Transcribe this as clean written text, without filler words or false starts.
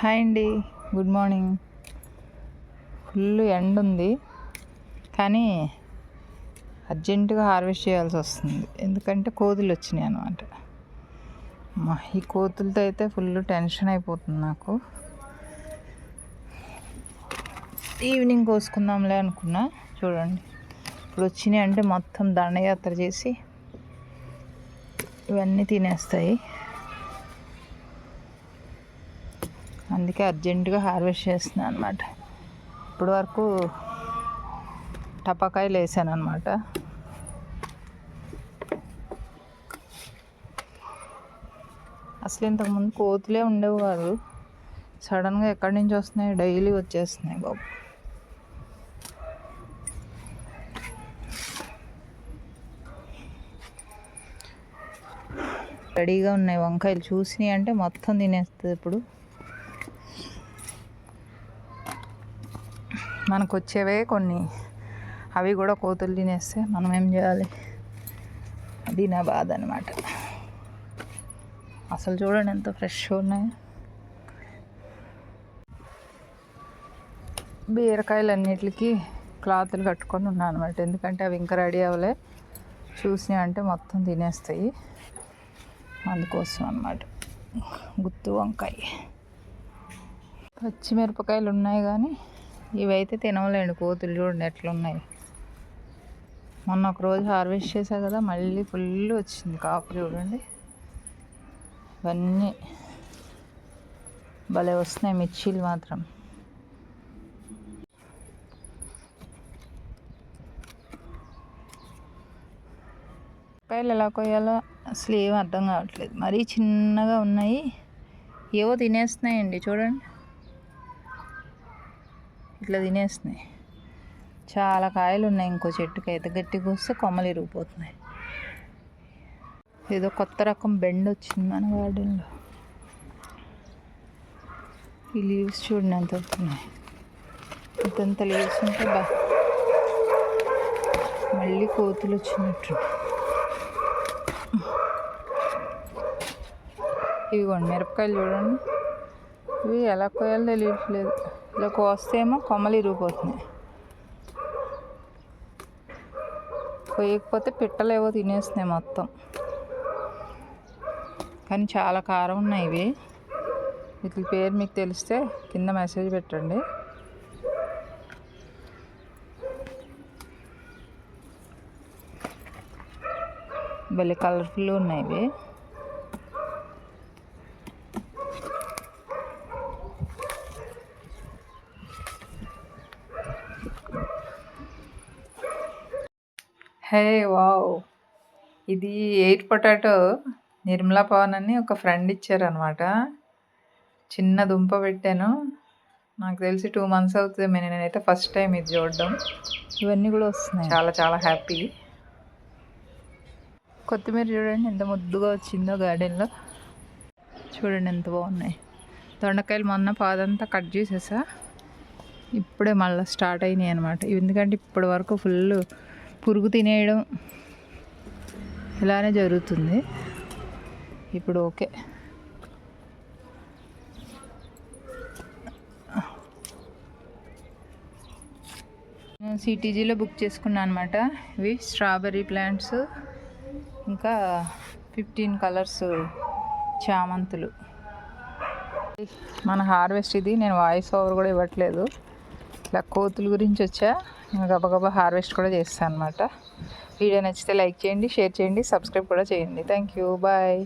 Hi అండి, good morning. Full ఎండ ఉంది కానీ అర్జెంటుగా హార్వెస్ట్ చేయాల్సి వస్తుంది. ఎందుకంటే కోతులు వచ్చినాయి అన్నమాట. ఈ కోతులతో అయితే ఫుల్ టెన్షన్ అయిపోతుంది నాకు. ఈవినింగ్ కోసుకుందాంలే అనుకున్నా, చూడండి ఇప్పుడు వచ్చినాయి అంటే మొత్తం దండయాత్ర చేసి ఇవన్నీ తినేస్తాయి. అందుకే అర్జెంటుగా హార్వెస్ట్ చేస్తున్నాను అనమాట. ఇప్పటి వరకు టపాకాయలు వేసాను అనమాట. అసలు ఇంతకుముందు కోతులే ఉండేవి కాదు, సడన్గా ఎక్కడి నుంచి వస్తున్నాయి, డైలీ వచ్చేస్తున్నాయి బాబు. రెడీగా ఉన్నాయి వంకాయలు, చూసినాయి అంటే మొత్తం తినేస్తుంది. ఇప్పుడు మనకు వచ్చేవే కొన్ని, అవి కూడా కోతులు తినేస్తే మనం ఏం చేయాలి? అది నా బాధ అనమాట. అసలు చూడండి ఎంత ఫ్రెష్గా ఉన్నాయి. బీరకాయలు అన్నిటికి క్లాతులు కట్టుకొని ఉన్నాను అనమాట, ఎందుకంటే అవి ఇంకా రెడీ అవ్వలే. చూసినాయి అంటే మొత్తం తినేస్తాయి, అందుకోసం అన్నమాట. గుత్తి వంకాయ, పచ్చిమిరపకాయలు ఉన్నాయి కానీ ఇవైతే తినవలేండి, కోతులు చూడండి ఎట్లున్నాయి. మొన్న ఒక రోజు హార్వెస్ట్ చేశా కదా, మళ్ళీ ఫుల్ వచ్చింది కాపు. చూడండి ఇవన్నీ భలే వస్తున్నాయి మిర్చీలు మాత్రం. కాయలు ఎలా కొయ్యాలో అసలు ఏం అర్థం కావట్లేదు. మరీ చిన్నగా ఉన్నాయి, ఏవో తినేస్తున్నాయండి. చూడండి ఇట్లా తినేస్తున్నాయి. చాలా కాయలు ఉన్నాయి. ఇంకో చెట్టుకి అయితే గట్టిగా వస్తే కొమ్మలు ఇరిగిపోతున్నాయి. ఏదో కొత్త రకం బెండ్ వచ్చింది మన గార్డెన్లో. ఈ లీవ్స్ చూడండి ఎంత వస్తున్నాయి. ఇంతంత లీవ్స్ ఉంటే మళ్ళీ కోతులు వచ్చినట్టు. ఇవిగోండి మిరపకాయలు చూడండి, ఇవి ఎలా కోయాలో తెలియట్లేదు. ఇలా కోస్తేమో కొమ్మలు ఇరిగిపోతున్నాయి, కొయ్యకపోతే పిట్టలేవో తినేస్తున్నాయి మొత్తం. కానీ చాలా కారం ఉన్నాయి ఇవి. వీటి పేరు మీకు తెలిస్తే కింద మెసేజ్ పెట్టండి. భలే కలర్ఫుల్గా ఉన్నాయి ఇవి. హే వావ్, ఇది ఎయిట్ పొటాటో నిర్మలా పవన్ అని ఒక ఫ్రెండ్ ఇచ్చారనమాట. చిన్న దుంప పెట్టాను, నాకు తెలిసి 2 months అవుతుంది. నేనైతే ఫస్ట్ టైం ఇది చూడడం. ఇవన్నీ కూడా వస్తున్నాయి, చాలా చాలా హ్యాపీ. కొత్తిమీర చూడండి ఎంత ముద్దుగా వచ్చిందో గార్డెన్లో. చూడండి ఎంత బాగున్నాయి. దొండకాయలు మొన్న పాదంతా కట్ చేసేసా, ఇప్పుడే మళ్ళీ స్టార్ట్ అయినాయి అనమాట. ఎందుకంటే ఇప్పటి వరకు ఫుల్ పురుగు తినేయడం ఇలానే జరుగుతుంది. ఇప్పుడు ఓకే. నేను సిటీజీలో బుక్ చేసుకున్నాను అనమాట. ఇవి స్ట్రాబెర్రీ ప్లాంట్స్, ఇంకా 15 colours చామంతులు. మన హార్వెస్ట్ ఇది. నేను వాయిస్ ఓవర్ కూడా ఇవ్వట్లేదు, ఇట్లా కోతుల గురించి వచ్చా. నేను గబగబా హార్వెస్ట్ కూడా చేస్తాను అనమాట. వీడియో నచ్చితే లైక్ చేయండి, షేర్ చేయండి, సబ్స్క్రైబ్ కూడా చేయండి. Thank you, bye.